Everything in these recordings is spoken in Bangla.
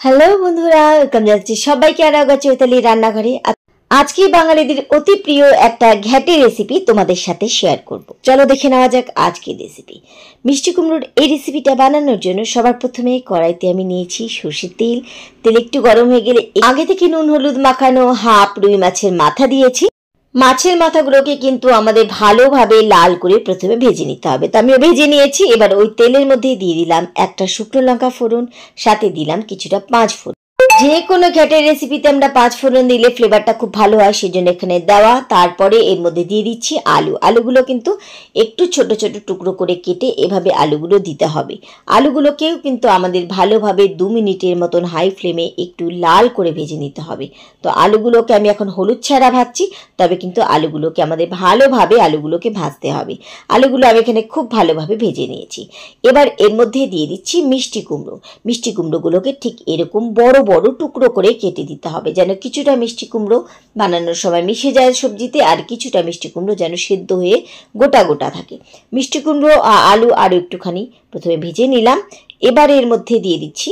হ্যালো বন্ধুরা, ওয়েলকাম জানাচ্ছি সবাইকে আরেকবার চৈতালি রান্নাঘরে। আজকে বাঙালিদের অতি প্রিয় একটা ঘ্যাটে রেসিপি তোমাদের সাথে শেয়ার করব। চলো দেখে নেওয়া যাক আজকের রেসিপি। মিষ্টি কুমড়োর এই রেসিপিটা বানানোর জন্য সবার প্রথমে কড়াইতে আমি নিয়েছি সর্ষের তেল। তেল একটু গরম হয়ে গেলে আগে থেকে নুন হলুদ মাখানো হাফ রুই মাছের মাথা দিয়েছি। মাছের মাথাগুলোকে কিন্তু আমাদের ভালোভাবে লাল করে প্রথমে ভেজে নিতে হবে, তো আমিও ভেজে নিয়েছি। এবার ওই তেলের মধ্যে দিয়ে দিলাম একটা শুকনো লঙ্কা ফোড়ন, সাথে দিলাম কিছুটা পাঁচ ফোড়ন। যে কোনো ঘ্যাটের রেসিপিতে আমরা পাঁচ ফোড়ন দিলে ফ্লেভারটা খুব ভালো হয়, সেজন্য এখানে দেওয়া। তারপরে এর মধ্যে দিয়ে দিচ্ছি আলুগুলো কিন্তু একটু ছোট ছোট টুকরো করে কেটে এভাবে আলুগুলো দিতে হবে। আলুগুলোকেও কিন্তু আমাদের ভালোভাবে 2 মিনিটের মতন হাই ফ্লেমে একটু লাল করে ভেজে নিতে হবে। তো আলুগুলোকে আমি এখন হলুদ ছাড়া ভাজছি, তবে কিন্তু আলুগুলোকে আমাদের ভালোভাবে ভাজতে হবে। আলুগুলো আমি এখানে খুব ভালোভাবে ভেজে নিয়েছি। এবার এর মধ্যে দিয়ে দিচ্ছি মিষ্টি কুমড়োগুলোকে ঠিক এরকম বড় বড় টুকরো করে কেটে দিতে হবে, যেন কিছুটা মিষ্টি কুমড়ো বানানোর সময় মিশে যায় সবজিতে, আর কিছুটা মিষ্টি কুমড়ো যেন সেদ্ধ হয়ে গোটা গোটা থাকে। মিষ্টি কুমড়ো আলু আরও একটুখানি প্রথমে ভেজে নিলাম। এবার এর মধ্যে দিয়ে দিচ্ছি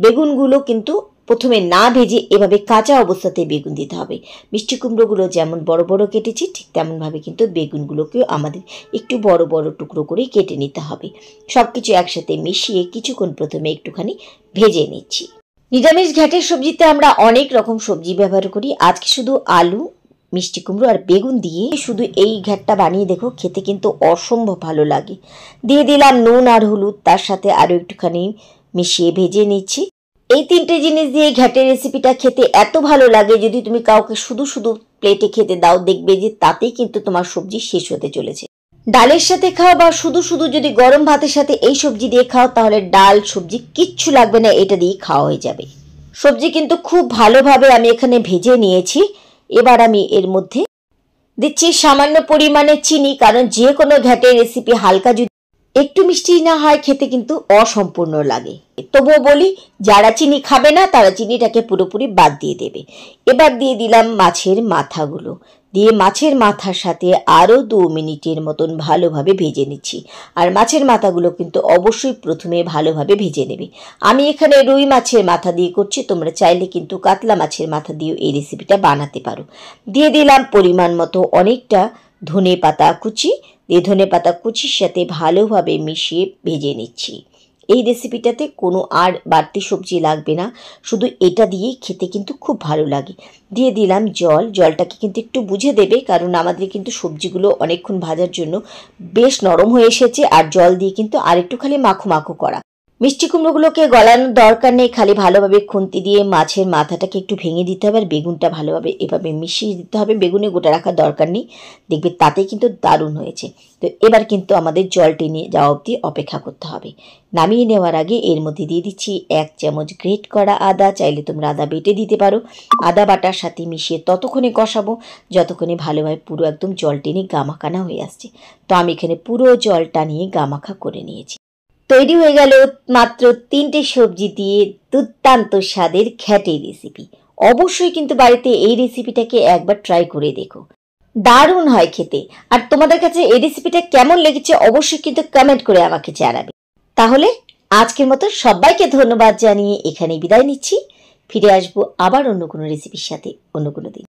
বেগুনগুলো কিন্তু প্রথমে না ভেজে এভাবে কাঁচা অবস্থাতে বেগুন দিতে হবে। মিষ্টি কুমড়োগুলো যেমন বড় বড় কেটেছি ঠিক তেমনভাবে কিন্তু বেগুনগুলোকেও আমাদের একটু বড় বড় টুকরো করে কেটে নিতে হবে। সব কিছু একসাথে মিশিয়ে কিছুক্ষণ প্রথমে একটুখানি ভেজে নিচ্ছি। নিরামিষ ঘ্যাটের সবজিতে আমরা অনেক রকম সবজি ব্যবহার করি, আজকে শুধু আলু মিষ্টি কুমড়ো আর বেগুন দিয়ে শুধু এই ঘ্যাটটা বানিয়ে দেখো, খেতে কিন্তু অসম্ভব ভালো লাগে। দিয়ে দিলাম নুন আর হলুদ, তার সাথে আরও একটুখানি মিশিয়ে ভেজে নিচ্ছি। এই 3টে জিনিস দিয়ে ঘ্যাটের রেসিপিটা খেতে এত ভালো লাগে, যদি তুমি কাউকে শুধু শুধু প্লেটে খেতে দাও দেখবে যে তাতেই কিন্তু তোমার সবজি শেষ হতে চলেছে। ডালের সাথে খাও বা শুধু শুধু যদি গরম ভাতের সাথে এই সবজি দিয়ে খাও, তাহলে ডাল সবজি কিচ্ছু লাগবে না, এটা দিয়ে খাওয়া হয়ে যাবে। সবজি কিন্তু খুব ভালোভাবে আমি এখানে ভেজে নিয়েছি। এবার আমি এর মধ্যে দিচ্ছি সামান্য পরিমাণে চিনি, কারণ যে কোনো ঘ্যাটের রেসিপি হালকা যদি একটু মিষ্টি না হয় খেতে কিন্তু অসম্পূর্ণ লাগে। তবুও বলি, যারা চিনি খাবে না তারা চিনিটাকে পুরোপুরি বাদ দিয়ে দেবে। এবার দিয়ে দিলাম মাছের মাথাগুলো, দিয়ে মাছের মাথার সাথে আরও 2 মিনিটের মতন ভালোভাবে ভেজে নিচ্ছি। আর মাছের মাথাগুলো কিন্তু অবশ্যই প্রথমে ভালোভাবে ভেজে নেবে। আমি এখানে রুই মাছের মাথা দিয়ে করছি, তোমরা চাইলে কিন্তু কাতলা মাছের মাথা দিয়েও এই রেসিপিটা বানাতে পারো। দিয়ে দিলাম পরিমাণ মতো অনেকটা ধনে পাতা কুচি, দিয়ে ধনে পাতা কুচির সাথে ভালোভাবে মিশিয়ে ভেজে নিচ্ছি। এই রেসিপিটাতে কোনো আর বাড়তি সবজি লাগবে না, শুধু এটা দিয়েই খেতে কিন্তু খুব ভালো লাগে। দিয়ে দিলাম জলটাকে কিন্তু একটু বুঝে দেবে, কারণ আমাদের কিন্তু সবজিগুলো অনেকক্ষণ ভাজার জন্য বেশ নরম হয়ে এসেছে, আর জল দিয়ে কিন্তু আরেকটু খালি মাখো মাখো করা। মিষ্টি কুমড়োগুলোকে গলানোর দরকার নেই, খালি ভালোভাবে খুন্তি দিয়ে মাছের মাথাটাকে একটু ভেঙে দিতে হবে, আর বেগুনটা ভালোভাবে এভাবে মিশিয়ে দিতে হবে। বেগুনে গোটা রাখার দরকার নেই, দেখবে তাতেই কিন্তু দারুণ হয়েছে। তো এবার কিন্তু আমাদের জল টেনে যাওয়া অবধি অপেক্ষা করতে হবে। নামিয়ে নেওয়ার আগে এর মধ্যে দিয়ে দিচ্ছি 1 চামচ গ্রেট করা আদা, চাইলে তোমরা আদা বেটে দিতে পারো। আদা বাটার সাথে মিশিয়ে ততক্ষণে কষাবো যতক্ষণে ভালোভাবে পুরো একদম জল টেনে গামাখানা হয়ে আসছে। তো আমি এখানে পুরো জলটা নিয়ে গামাখা করে নিয়েছি। তৈরি হয়ে গেল মাত্র 3টে সবজি দিয়ে দুর্দান্ত স্বাদের ঘ্যাটের রেসিপি। অবশ্যই কিন্তু বাড়িতে এই রেসিপিটাকে একবার ট্রাই করে দেখো, দারুণ হয় খেতে। আর তোমাদের কাছে এই রেসিপিটা কেমন লেগেছে অবশ্যই কিন্তু কমেন্ট করে আমাকে জানাবে। তাহলে আজকের মতো সবাইকে ধন্যবাদ জানিয়ে এখানে বিদায় নিচ্ছি। ফিরে আসবো আবার অন্য কোনো রেসিপির সাথে অন্য কোনো দিন।